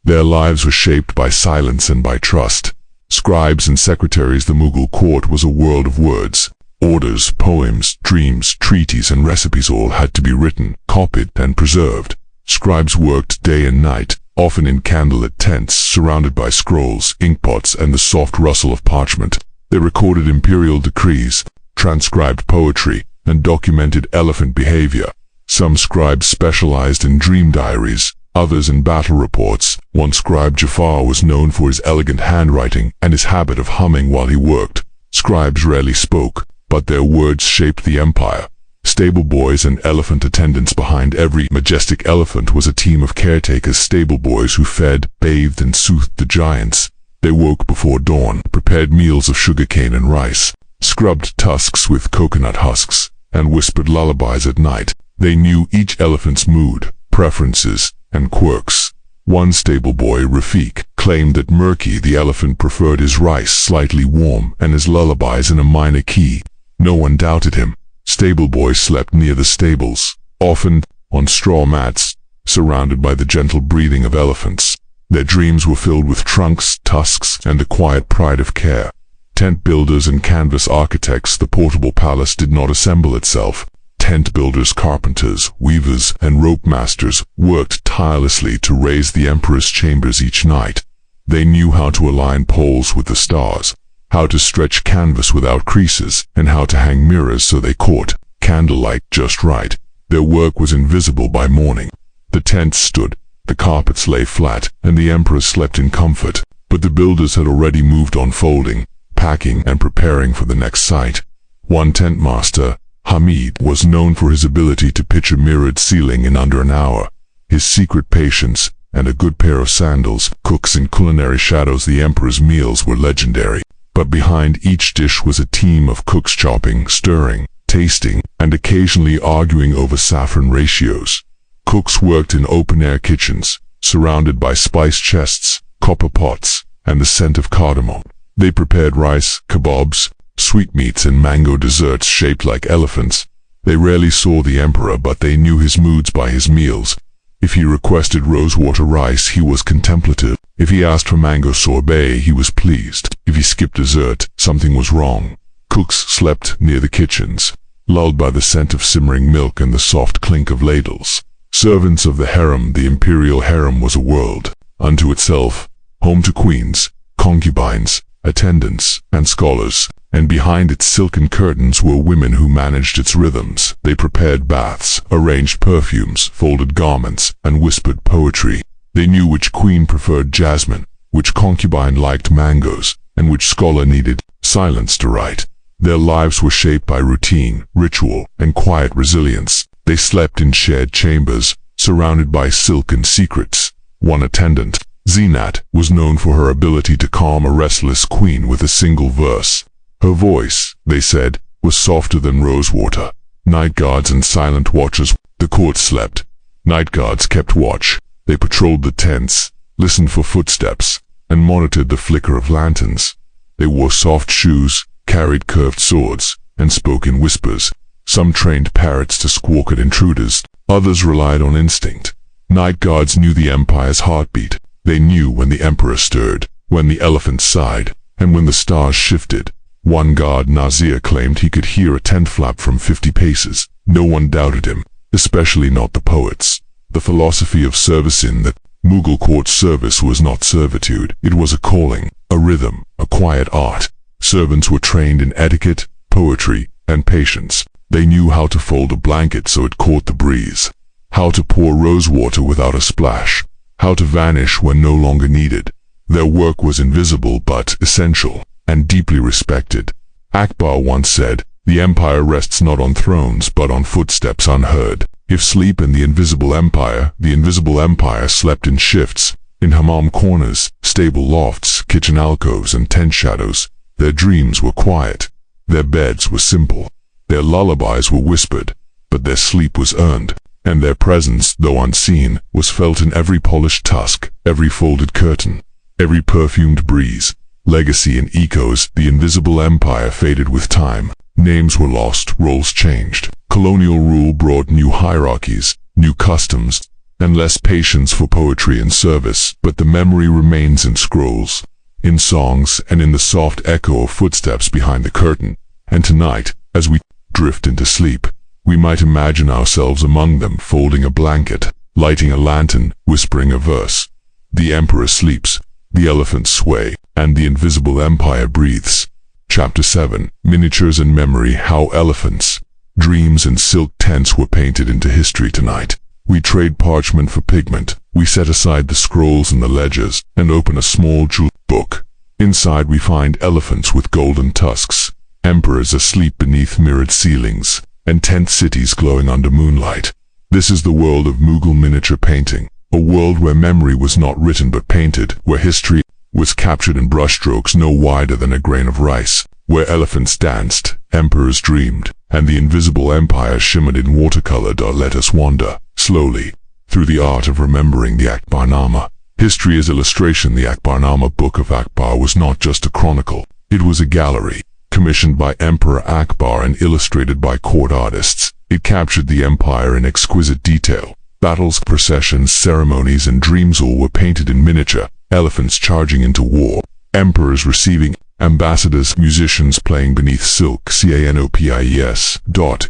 Their lives were shaped by silence and by trust. Scribes and secretaries. The Mughal court was a world of words. Orders, poems, dreams, treaties, and recipes all had to be written, copied, and preserved. Scribes worked day and night, often in candlelit tents, surrounded by scrolls, inkpots, and the soft rustle of parchment. They recorded imperial decrees, transcribed poetry, and documented elephant behavior. Some scribes specialized in dream diaries, others in battle reports. One scribe, Jafar, was known for his elegant handwriting and his habit of humming while he worked. Scribes rarely spoke, but their words shaped the empire. Stable boys and elephant attendants. Behind every majestic elephant was a team of caretakers, stable boys who fed, bathed, and soothed the giants. They woke before dawn, prepared meals of sugarcane and rice, scrubbed tusks with coconut husks, and whispered lullabies at night. They knew each elephant's mood, preferences, and quirks. One stable boy, Rafiq, claimed that Murky the elephant preferred his rice slightly warm and his lullabies in a minor key. No one doubted him. Stable boys slept near the stables, often on straw mats, surrounded by the gentle breathing of elephants. Their dreams were filled with trunks, tusks, and the quiet pride of care. Tent builders and canvas architects. The portable palace did not assemble itself. tent builders, carpenters, weavers, and rope masters worked tirelessly to raise the emperor's chambers each night. They knew how to align poles with the stars, how to stretch canvas without creases, and how to hang mirrors so they caught candlelight just right. Their work was invisible by morning. The tents stood, the carpets lay flat, and the emperor slept in comfort. But the builders had already moved on, folding, packing, and preparing for the next site. One tent master, Hamid, was known for his ability to pitch a mirrored ceiling in under an hour. His secret patience and a good pair of sandals, cooks in culinary shadows. The emperor's meals were legendary. But behind each dish was a team of cooks chopping, stirring, tasting, and occasionally arguing over saffron ratios. Cooks worked in open-air kitchens, surrounded by spice chests, copper pots, and the scent of cardamom. They prepared rice, kebabs, sweetmeats, and mango desserts shaped like elephants. They rarely saw the emperor, but they knew his moods by his meals. If he requested rosewater rice, he was contemplative. If he asked for mango sorbet, he was pleased. If he skipped dessert, something was wrong. Cooks slept near the kitchens, lulled by the scent of simmering milk and the soft clink of ladles. Servants of the harem. The imperial harem was a world unto itself, home to queens, concubines, attendants, and scholars, and behind its silken curtains were women who managed its rhythms. They prepared baths, arranged perfumes, folded garments, and whispered poetry. They knew which queen preferred jasmine, which concubine liked mangoes, and which scholar needed silence to write. Their lives were shaped by routine, ritual, and quiet resilience. They slept in shared chambers, surrounded by silken secrets. One attendant, Zinat, was known for her ability to calm a restless queen with a single verse. Her voice, they said, was softer than rosewater. Night guards and silent watchers. The court slept. Night guards kept watch. They patrolled the tents, listened for footsteps, and monitored the flicker of lanterns. They wore soft shoes, carried curved swords, and spoke in whispers. Some trained parrots to squawk at intruders. Others relied on instinct. Night guards knew the empire's heartbeat. They knew when the emperor stirred, when the elephant sighed, and when the stars shifted. One guard, Nazir, claimed he could hear a tent flap from 50 paces. No one doubted him, especially not the poets. The philosophy of service in the Mughal court service was not servitude. It was a calling, a rhythm, a quiet art. Servants were trained in etiquette, poetry, and patience. They knew how to fold a blanket so it caught the breeze, how to pour rosewater without a splash, how to vanish when no longer needed. Their work was invisible but essential, and deeply respected. Akbar once said, "The empire rests not on thrones but on footsteps unheard." If sleep in the invisible empire slept in shifts, in hammam corners, stable lofts, kitchen alcoves, and tent shadows. Their dreams were quiet. Their beds were simple. Their lullabies were whispered, but their sleep was earned. And their presence, though unseen, was felt in every polished tusk, every folded curtain, every perfumed breeze. Legacy and echoes. The invisible empire faded with time. Names were lost, roles changed. Colonial rule brought new hierarchies, new customs, and less patience for poetry and service, but the memory remains in scrolls, in songs, and in the soft echo of footsteps behind the curtain. And tonight, as we drift into sleep, we might imagine ourselves among them, folding a blanket, lighting a lantern, whispering a verse. The emperor sleeps, the elephants sway, and the invisible empire breathes. Chapter 7. Miniatures and Memory. How elephants, dreams, and silk tents were painted into history tonight. We trade parchment for pigment. We set aside the scrolls and the ledgers, and open a small jeweled book. Inside we find elephants with golden tusks, emperors asleep beneath mirrored ceilings, and tent cities glowing under moonlight. This is the world of Mughal miniature painting, a world where memory was not written but painted, where history was captured in brushstrokes no wider than a grain of rice, where elephants danced, emperors dreamed, and the invisible empire shimmered in watercolor. Let us wander, slowly, through the art of remembering the Akbarnama. History as illustration. The Akbarnama Book of Akbar was not just a chronicle, it was a gallery, commissioned by Emperor Akbar and illustrated by court artists. It captured the empire in exquisite detail. Battles, processions, ceremonies, and dreams all were painted in miniature. Elephants charging into war, emperors receiving ambassadors, musicians playing beneath silk, canopis.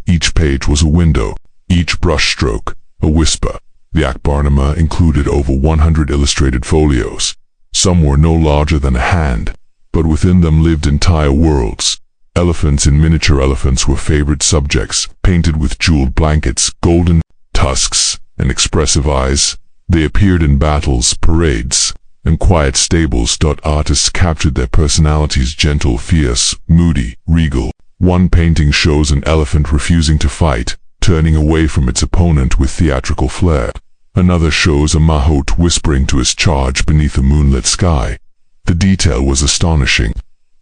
Each page was a window, each brushstroke a whisper. The Akbarnama included over 100 illustrated folios. Some were no larger than a hand, but within them lived entire worlds. Elephants and miniature elephants were favored subjects, painted with jeweled blankets, golden tusks, and expressive eyes. They appeared in battles, parades, and quiet stables. Artists captured their personalities: gentle, fierce, moody, regal. One painting shows an elephant refusing to fight, turning away from its opponent with theatrical flair. Another shows a mahout whispering to his charge beneath a moonlit sky. The detail was astonishing.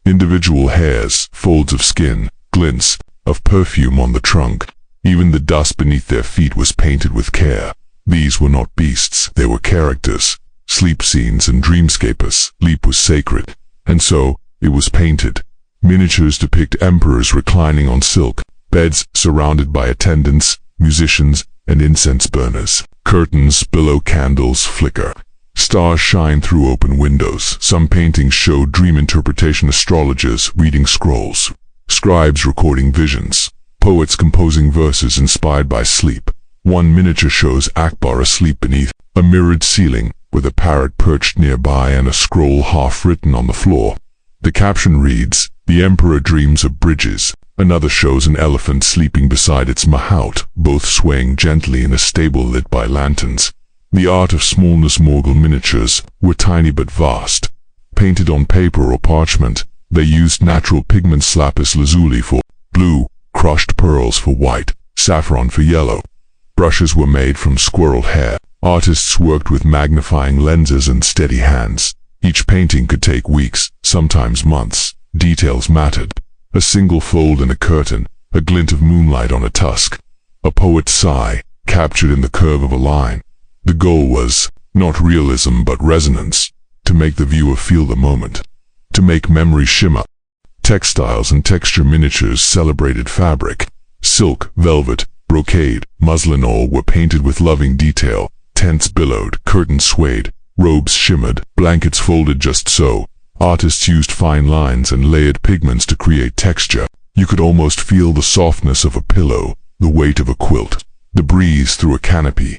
Individual hairs, folds of skin, glints of perfume on the trunk. Even the dust beneath their feet was painted with care. These were not beasts, they were characters, sleep scenes and dreamscapers. Sleep was sacred, and so it was painted. Miniatures depict emperors reclining on silk beds, surrounded by attendants, musicians, and incense burners. Curtains below candles flicker. Stars shine through open windows. Some paintings show dream interpretation, astrologers reading scrolls, scribes recording visions, poets composing verses inspired by sleep. One miniature shows Akbar asleep beneath a mirrored ceiling, with a parrot perched nearby and a scroll half written on the floor. The caption reads, "The Emperor dreams of bridges." Another shows an elephant sleeping beside its mahout, both swaying gently in a stable lit by lanterns. The art of smallness. Mughal miniatures were tiny but vast. Painted on paper or parchment, they used natural pigments: lapis lazuli for blue, crushed pearls for white, saffron for yellow. Brushes were made from squirrel hair. Artists worked with magnifying lenses and steady hands. Each painting could take weeks, sometimes months. Details mattered. A single fold in a curtain, a glint of moonlight on a tusk, a poet's sigh, captured in the curve of a line. The goal was not realism but resonance, to make the viewer feel the moment, to make memory shimmer. Textiles and texture miniatures celebrated fabric. Silk, velvet, brocade, muslin, all were painted with loving detail. Tents billowed, curtains swayed, robes shimmered, blankets folded just so. Artists used fine lines and layered pigments to create texture. You could almost feel the softness of a pillow, the weight of a quilt, the breeze through a canopy.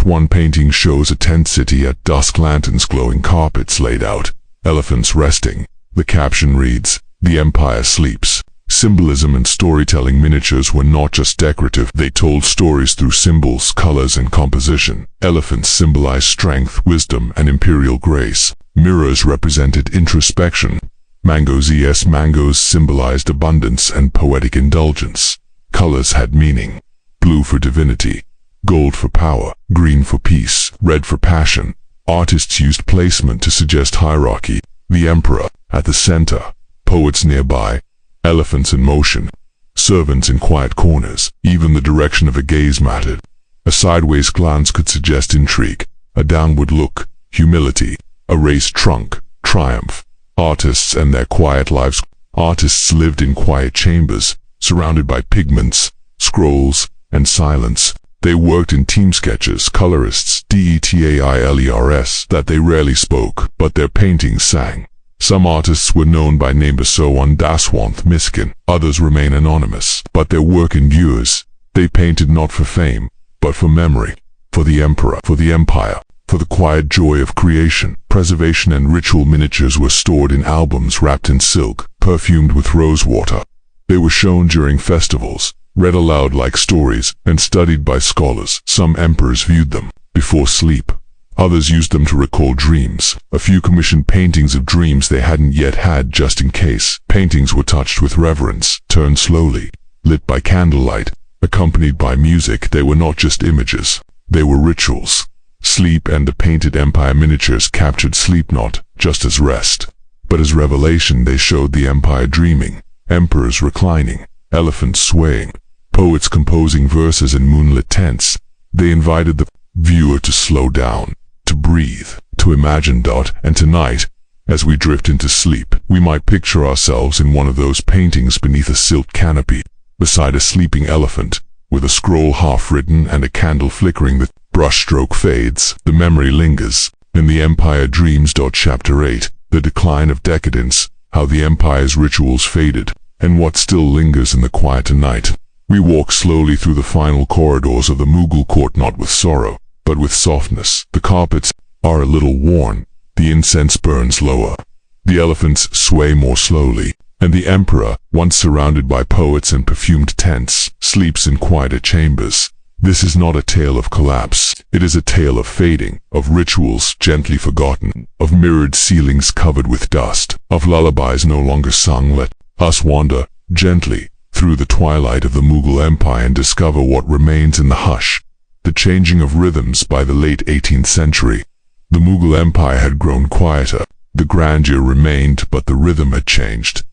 One painting shows a tent city at dusk, lanterns glowing, carpets laid out, elephants resting. The caption reads, "The Empire sleeps." Symbolism and storytelling. Miniatures were not just decorative, they told stories through symbols, colors, and composition. Elephants symbolized strength, wisdom, and imperial grace. Mirrors represented introspection. Mangoes symbolized abundance and poetic indulgence. Colors had meaning. Blue for divinity, gold for power, green for peace, red for passion. Artists used placement to suggest hierarchy. The emperor at the center, poets nearby, elephants in motion, servants in quiet corners. Even the direction of a gaze mattered. A sideways glance could suggest intrigue, a downward look, humility, a raised trunk, triumph. Artists and their quiet lives. Artists lived in quiet chambers, surrounded by pigments, scrolls, and silence. They worked in team sketches. Colorists, detailers, that they rarely spoke, but their paintings sang. Some artists were known by name: Basoan, Daswanth, Miskin. Others remain anonymous, but their work endures. They painted not for fame, but for memory, for the emperor, for the empire, for the quiet joy of creation. Preservation and ritual. Miniatures were stored in albums wrapped in silk, perfumed with rosewater. They were shown during festivals, read aloud like stories, and studied by scholars. Some emperors viewed them before sleep. Others used them to recall dreams. A few commissioned paintings of dreams they hadn't yet had, just in case. Paintings were touched with reverence, turned slowly, lit by candlelight, accompanied by music. They were not just images, they were rituals. Sleep and the painted empire. Miniatures captured sleep not just as rest, but as revelation. They showed the empire dreaming, emperors reclining, elephants swaying, poets composing verses in moonlit tents. They invited the viewer to slow down, to breathe, to imagine. And tonight, as we drift into sleep, we might picture ourselves in one of those paintings beneath a silk canopy, beside a sleeping elephant, with a scroll half written and a candle flickering. The brushstroke fades, the memory lingers, and the empire dreams. Chapter 8. The decline of decadence. how the empire's rituals faded, and what still lingers in the quieter night. We walk slowly through the final corridors of the Mughal court, not with sorrow, but with softness. The carpets are a little worn, the incense burns lower, the elephants sway more slowly, and the emperor, once surrounded by poets and perfumed tents, sleeps in quieter chambers. This is not a tale of collapse. It is a tale of fading, of rituals gently forgotten, of mirrored ceilings covered with dust, of lullabies no longer sung. Let us wander gently through the twilight of the Mughal Empire and discover what remains in the hush. The changing of rhythms. By the late 18th century, the Mughal Empire had grown quieter. The grandeur remained, but the rhythm had changed.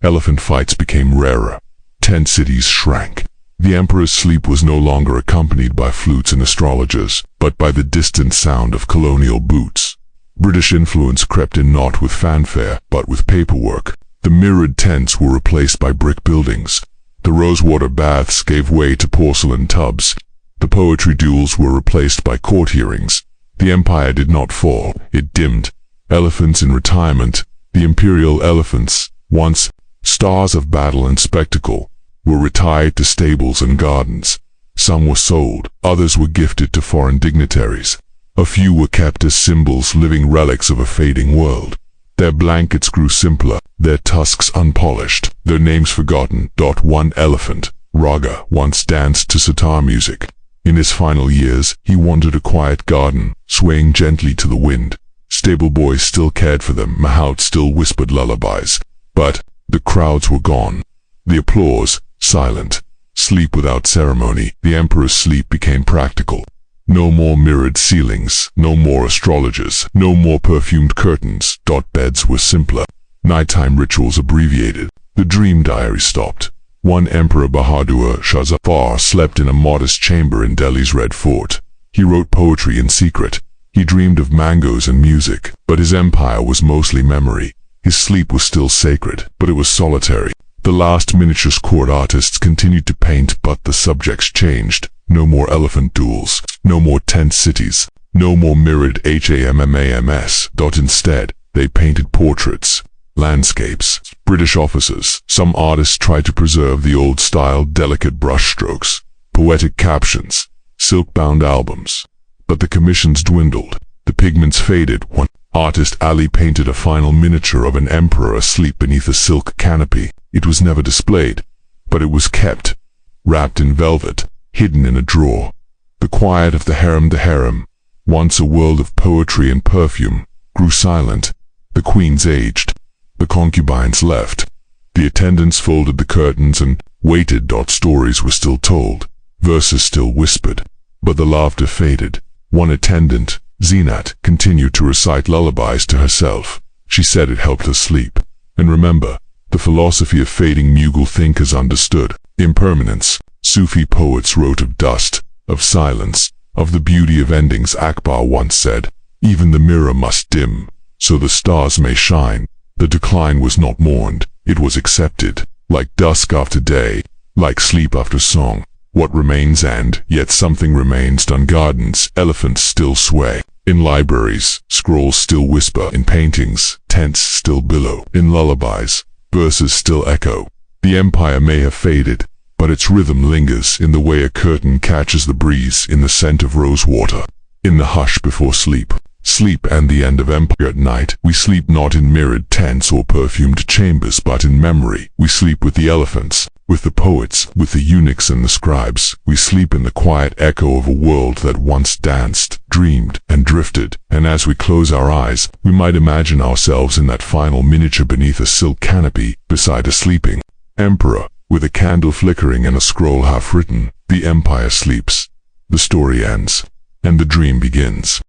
Elephant fights became rarer. Tent cities shrank. The emperor's sleep was no longer accompanied by flutes and astrologers, but by the distant sound of colonial boots. British influence crept in, not with fanfare, but with paperwork. The mirrored tents were replaced by brick buildings. The rosewater baths gave way to porcelain tubs. The poetry duels were replaced by court hearings. The empire did not fall, it dimmed. Elephants in retirement, the imperial elephants, once stars of battle and spectacle, were retired to stables and gardens. Some were sold, others were gifted to foreign dignitaries. A few were kept as symbols, living relics of a fading world. Their blankets grew simpler, their tusks unpolished, their names forgotten. One elephant, Raga, once danced to sitar music. In his final years, he wandered a quiet garden, swaying gently to the wind. Stable boys still cared for them, mahout still whispered lullabies. But the crowds were gone. The applause, silent. Sleep without ceremony. The emperor's sleep became practical. No more mirrored ceilings, no more astrologers, no more perfumed curtains. Beds were simpler. Nighttime rituals abbreviated. The dream diary stopped. One Emperor Bahadur Shah Zafar slept in a modest chamber in Delhi's Red Fort. He wrote poetry in secret. He dreamed of mangoes and music, but his empire was mostly memory. His sleep was still sacred, but it was solitary. The last miniatures court artists continued to paint, but the subjects changed. No more elephant duels, no more tent cities, no more mirrored HAMMAMS. Instead, they painted portraits, landscapes, British officers. Some artists tried to preserve the old style, delicate brushstrokes, poetic captions, silk-bound albums. But the commissions dwindled. The pigments faded. One artist, Ali, painted a final miniature of an emperor asleep beneath a silk canopy. It was never displayed, but it was kept, wrapped in velvet, hidden in a drawer. The quiet of the harem, once a world of poetry and perfume, grew silent. The queens aged. The concubines left. The attendants folded the curtains and waited. Stories were still told, verses still whispered, but the laughter faded. One attendant, Zeenat, continued to recite lullabies to herself. She said it helped her sleep. And remember, the philosophy of fading Mughal thinkers understood impermanence. Sufi poets wrote of dust, of silence, of the beauty of endings. Akbar once said, "Even the mirror must dim, so the stars may shine." The decline was not mourned, it was accepted. Like dusk after day, like sleep after song. What remains, and yet something remains. In gardens, elephants still sway. In libraries, scrolls still whisper. In paintings, tents still billow. In lullabies, verses still echo. The empire may have faded, but its rhythm lingers in the way a curtain catches the breeze, in the scent of rosewater, in the hush before sleep. Sleep and the end of empire. At night, we sleep not in mirrored tents or perfumed chambers, but in memory. We sleep with the elephants, with the poets, with the eunuchs and the scribes. We sleep in the quiet echo of a world that once danced, dreamed, and drifted. And as we close our eyes, we might imagine ourselves in that final miniature beneath a silk canopy, beside a sleeping emperor, with a candle flickering and a scroll half written. The empire sleeps, the story ends, and the dream begins.